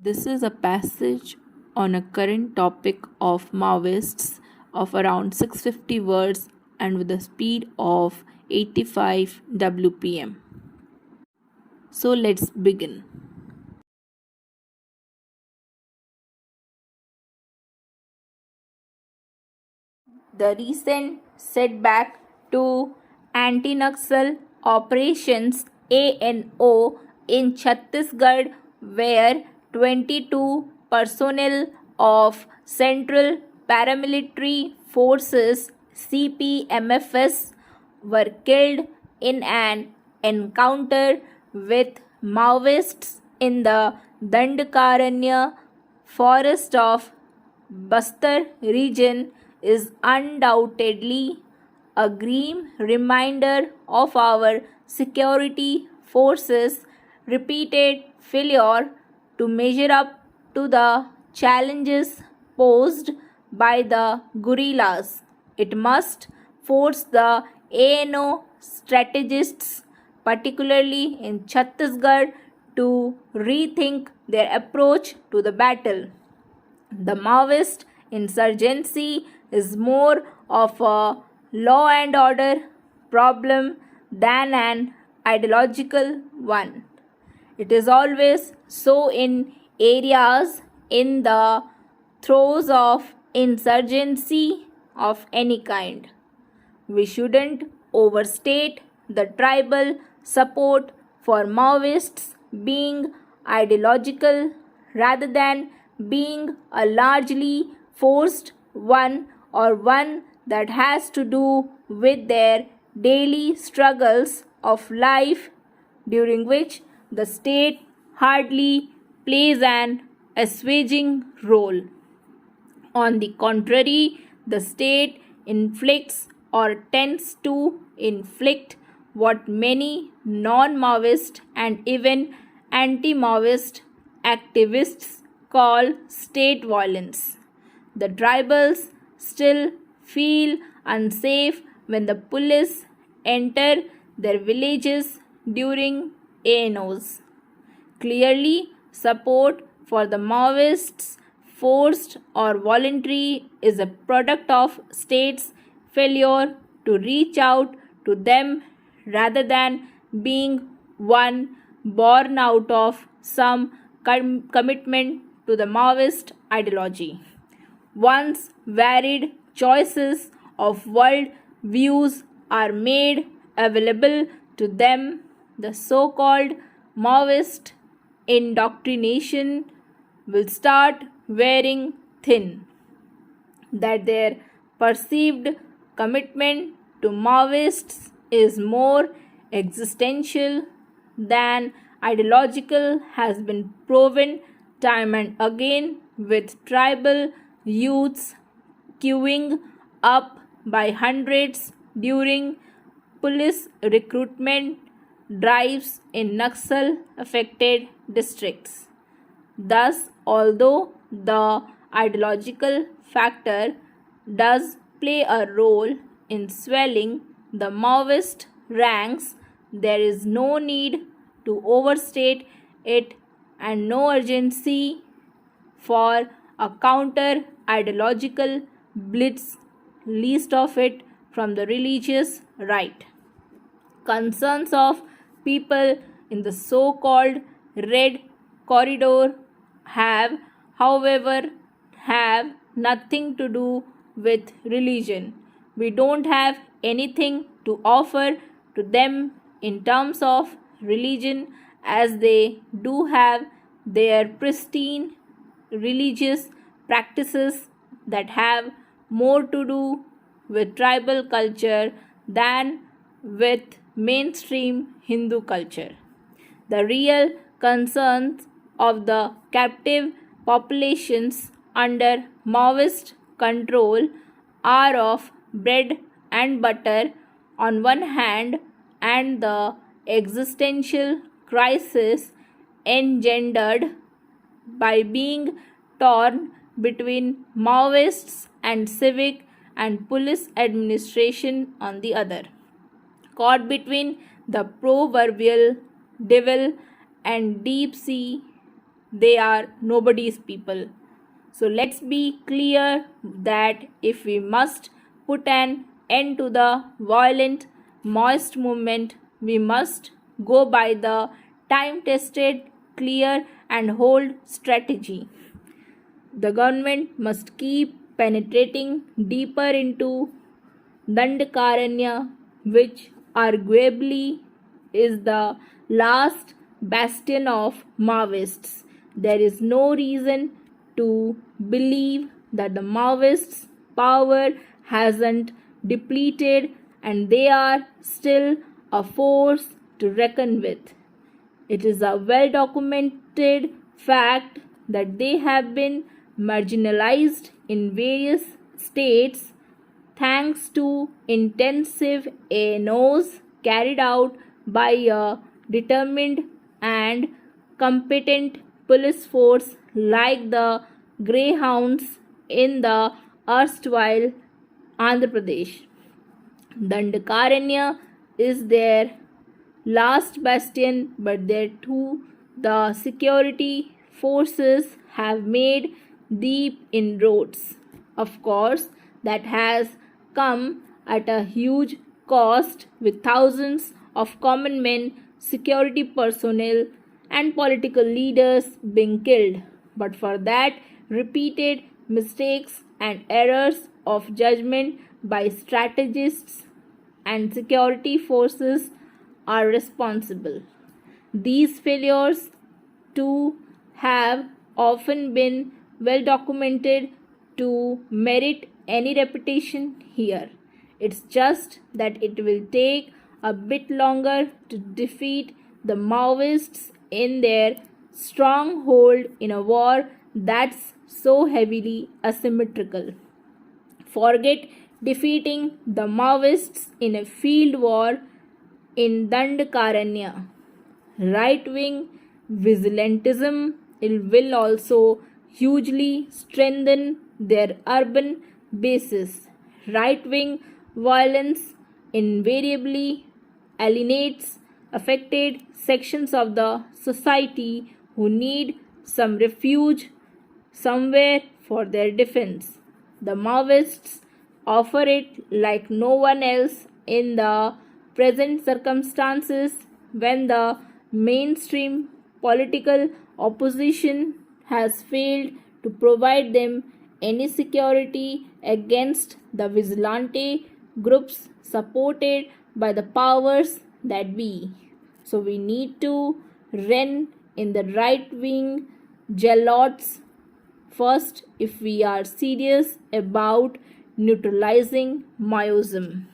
This is a passage on a current topic of Maoists of around 650 words and with a speed of 85 WPM. So let's begin. The recent setback to anti-Naxal operations ANO in Chhattisgarh, where 22 personnel of Central Paramilitary Forces CPMFS were killed in an encounter with Maoists in the Dandakaranya forest of Bastar region is undoubtedly a grim reminder of our security forces' repeated failure to measure up to the challenges posed by the guerrillas. It must force the ANO strategists, particularly in Chhattisgarh, to rethink their approach to the battle. The Maoist insurgency is more of a law and order problem than an ideological one. It is always so in areas in the throes of insurgency of any kind. We shouldn't overstate the tribal support for Maoists being ideological rather than being a largely forced one or one that has to do with their daily struggles of life, during which the state hardly plays an assuaging role. On the contrary, the state inflicts or tends to inflict what many non-Maoist and even anti-Maoist activists call state violence. The tribals still feel unsafe when the police enter their villages during ANOs. Clearly, support for the Maoists, forced or voluntary, is a product of state's failure to reach out to them rather than being one born out of some commitment to the Maoist ideology. Once varied choices of world views are made available to them, the so-called Maoist indoctrination will start wearing thin. That their perceived commitment to Maoists is more existential than ideological has been proven time and again, with tribal youths queuing up by hundreds during police recruitment drives in Naxal affected districts. Thus, although the ideological factor does play a role in swelling the Maoist ranks, there is no need to overstate it and no urgency for a counter ideological blitz, least of it from the religious right. Concerns of people in the so-called Red Corridor have, however, have nothing to do with religion. We don't have anything to offer to them in terms of religion, as they do have their pristine religious practices that have more to do with tribal culture than with mainstream Hindu culture. The real concerns of the captive populations under Maoist control are of bread and butter on one hand and the existential crisis engendered by being torn between Maoists and civic and police administration on the other. Caught between the proverbial devil and deep sea they are nobody's people. So let's be clear that if we must put an end to the violent Maoist movement, we must go by the time-tested, clear and hold strategy. The government must keep penetrating deeper into Dandakaranya, which arguably is the last bastion of Maoists. There is no reason to believe that the Maoists' power hasn't depleted and they are still a force to reckon with. It is a well documented fact that they have been marginalized in various states thanks to intensive ANOs carried out by a determined and competent police force like the Greyhounds in the erstwhile Andhra Pradesh. Dandakaranya is their last bastion, but there too the security forces have made deep inroads. Of course, that has come at a huge cost, with thousands of common men, security personnel, and political leaders being killed. But for that, repeated mistakes and errors of judgment by strategists and security forces are responsible. These failures, too, have often been well documented to merit any reputation here. It's just that it will take a bit longer to defeat the Maoists in their stronghold in a war that's so heavily asymmetrical. Forget defeating the Maoists in a field war in Dandakaranya. Right-wing vigilantism will also hugely strengthen their urban bases. Right-wing violence invariably alienates affected sections of the society who need some refuge somewhere for their defense. The Maoists offer it like no one else in the present circumstances when the mainstream political opposition has failed to provide them any security against the vigilante groups supported by the powers that be. So we need to rein in the right wing zealots first if we are serious about neutralizing Maoism.